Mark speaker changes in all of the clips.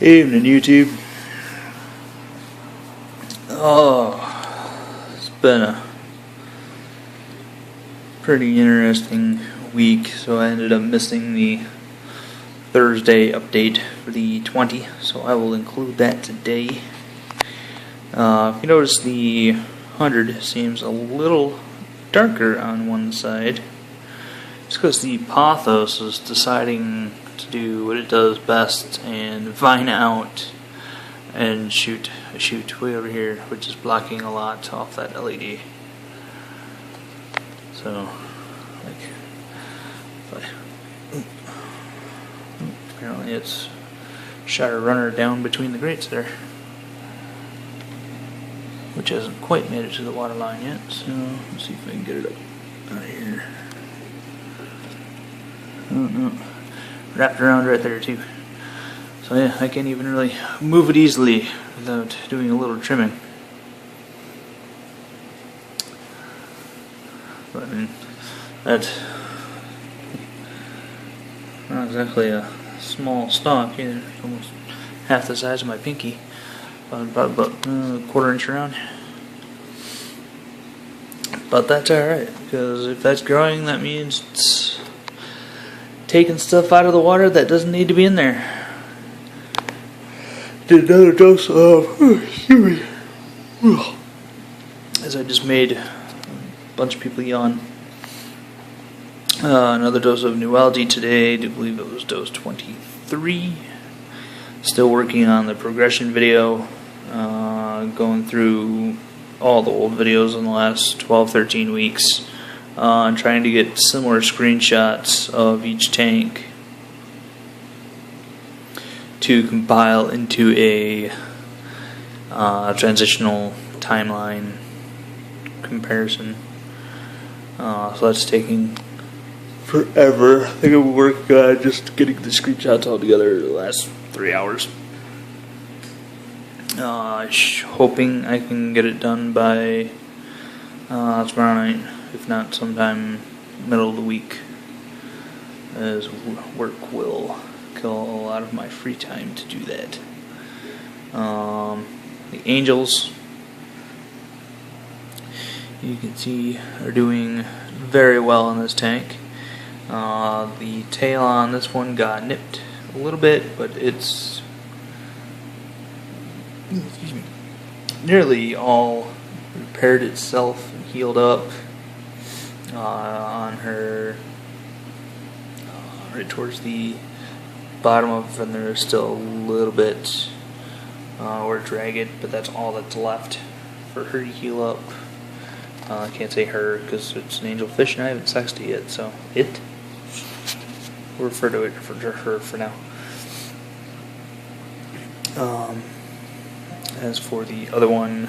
Speaker 1: Evening, YouTube. Oh, it's been a pretty interesting week, so I ended up missing the Thursday update for the 20, so I will include that today. If you notice, the 100 seems a little darker on one side. It's because the Pothos is deciding to do what it does best and vine out and shoot way over here, which is blocking a lot off that LED. So, apparently it's shot a runner down between the grates there, which hasn't quite made it to the water line yet. So let's see if I can get it up out of here. Oh no, wrapped around right there too. So yeah, I can't even really move it easily without doing a little trimming. But I mean, that's not exactly a small stalk either. It's almost half the size of my pinky, about a quarter inch around. But that's alright, because if that's growing, that means it's taking stuff out of the water that doesn't need to be in there. Did another dose of, as I just made a bunch of people yawn. Another dose of new algae today. I do believe it was dose 23. Still working on the progression video, going through all the old videos in the last 12-13 weeks, and trying to get similar screenshots of each tank to compile into a transitional timeline comparison. So that's taking forever. I think it will work just getting the screenshots all together the last 3 hours. Hoping I can get it done by tomorrow night, if not sometime middle of the week, as work will kill a lot of my free time to do that. The Angels, you can see, are doing very well in this tank. The tail on this one got nipped a little bit, but it's nearly all repaired itself and healed up on her right towards the bottom of, and there's still a little bit where it's ragged, but that's all that's left for her to heal up. I can't say her because it's an angelfish and I haven't sexed it yet, so we'll refer to it for her for now. As for the other one,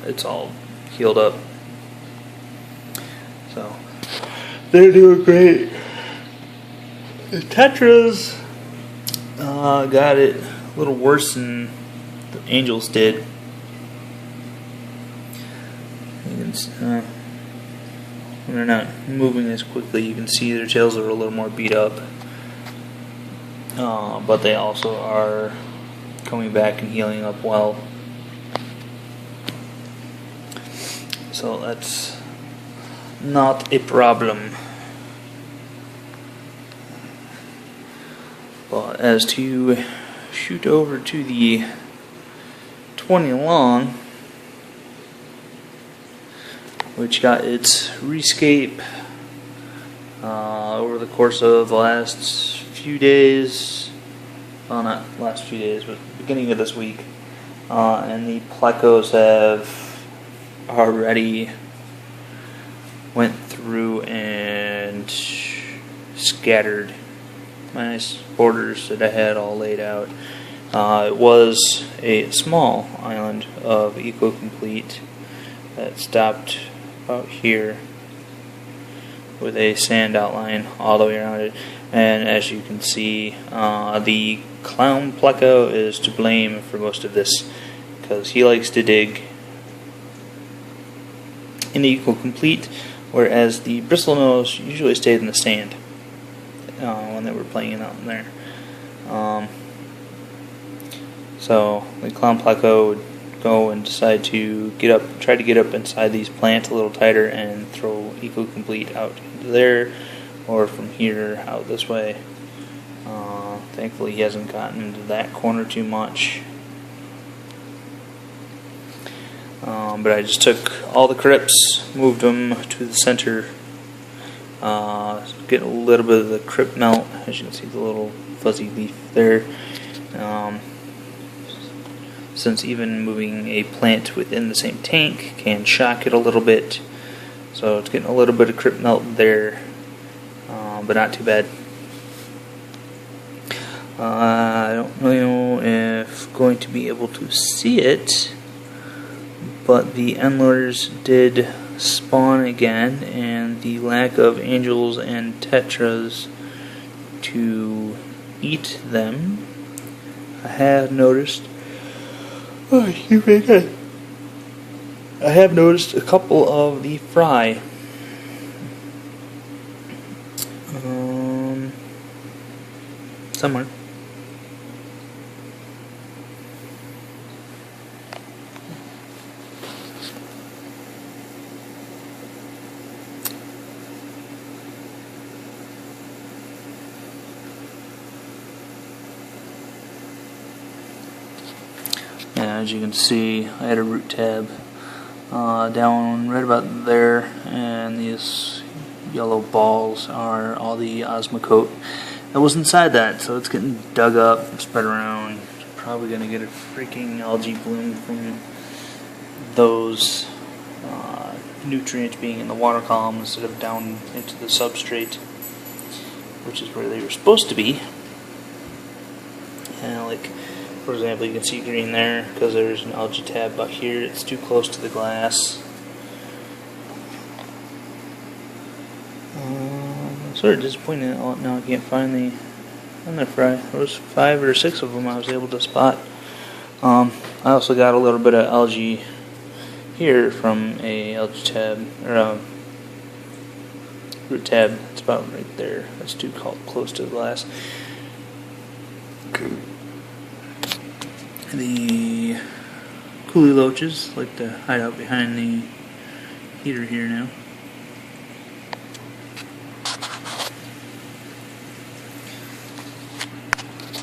Speaker 1: it's all healed up, so they're doing great. The Tetras got it a little worse than the Angels did. When they're not moving as quickly, you can see their tails are a little more beat up. But they also are coming back and healing up well. So that's not a problem. But as to shoot over to the 20 long, which got its rescape over the course of the last few days, well, not last few days, but beginning of this week, and the plecos have already went through and scattered my nice borders that I had all laid out. It was a small island of eco-complete that stopped about here with a sand outline all the way around it, and as you can see, the clown pleco is to blame for most of this, because he likes to dig in the eco-complete, whereas the bristlenose usually stayed in the sand when they were playing out in there. So the clown pleco would go and decide to try to get up inside these plants a little tighter and throw Eco-Complete out into there, or from here out this way. Thankfully he hasn't gotten into that corner too much. But I just took all the crypts, moved them to the center, getting a little bit of the crypt melt, as you can see the little fuzzy leaf there. Since even moving a plant within the same tank can shock it a little bit, so it's getting a little bit of crypt melt there, but not too bad. I don't know if I'm going to be able to see it, but the endlers did spawn again, and the lack of angels and tetras to eat them, I have noticed. Oh, I have noticed a couple of the fry. Somewhere. Yeah, as you can see, I had a root tab down right about there, and these yellow balls are all the Osmocote that was inside that, so it's getting dug up, spread around. Probably going to get a freaking algae bloom from those nutrients being in the water column instead of down into the substrate, which is where they were supposed to be. And like, for example, you can see green there because there's an algae tab, but here it's too close to the glass. Sort of disappointed now I can't find the under fry. There was 5 or 6 of them I was able to spot. I also got a little bit of algae here from a algae tab, or a root tab. It's about right there. That's too close to the glass. The coolie loaches like to hide out behind the heater here now.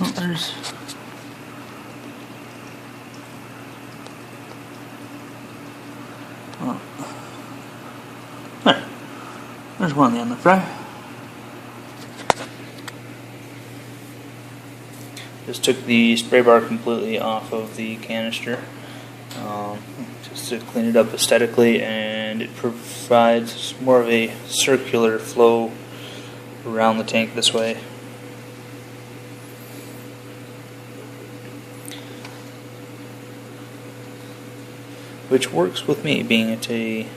Speaker 1: Oh, there's there's one on the fry. Just took the spray bar completely off of the canister, just to clean it up aesthetically, and it provides more of a circular flow around the tank this way. Which works with me, being at a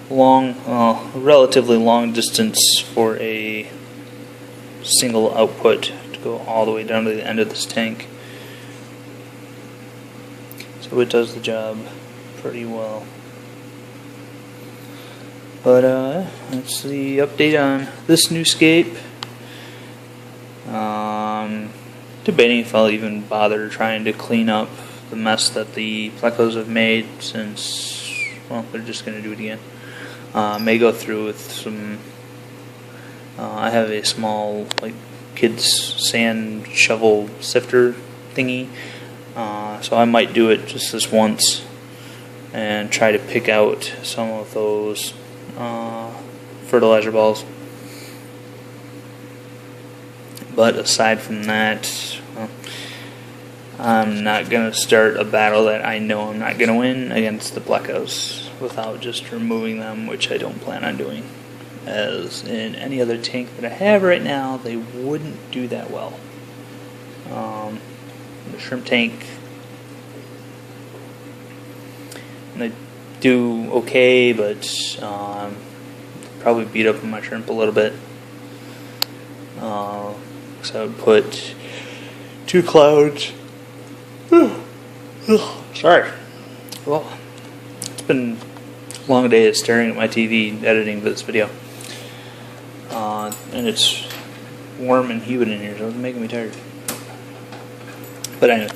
Speaker 1: relatively long distance for a single output to go all the way down to the end of this tank. So it does the job pretty well. But that's the update on this new scape. Debating if I'll even bother trying to clean up the mess that the plecos have made, since, well, they're just going to do it again. May go through with some, I have a small, like, kids sand shovel sifter thingy, so I might do it just this once and try to pick out some of those fertilizer balls. But aside from that, well, I'm not going to start a battle that I know I'm not going to win against the plecos without just removing them, which I don't plan on doing. As in any other tank that I have right now, they wouldn't do that well. The shrimp tank, they do okay, but probably beat up on my shrimp a little bit. So I would put 2 clouds. Sorry. Well, it's been a long day of staring at my TV editing this video. And it's warm and humid in here, so it's making me tired. But anyway,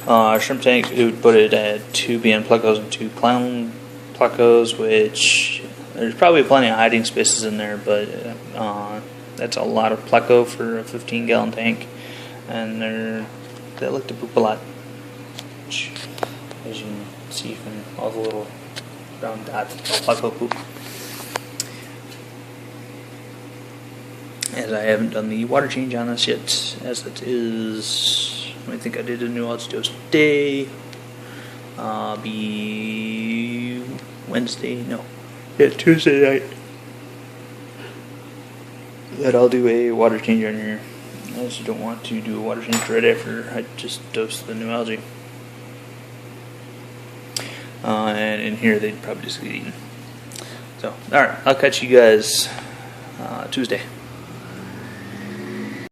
Speaker 1: Shrimp tank, we would put it at 2 BN plecos and 2 clown plecos, which there's probably plenty of hiding spaces in there, but that's a lot of pleco for a 15-gallon tank, and they like to poop a lot, which, as you can see from all the little brown dots, pleco poop. As I haven't done the water change on this yet, as it is, I think I did a new odds dose today. Be Wednesday, no, yeah, Tuesday night. That I'll do a water change on here. I also don't want to do a water change right after I just dose the new algae. And in here they'd probably just get eaten. So, alright, I'll catch you guys Tuesday.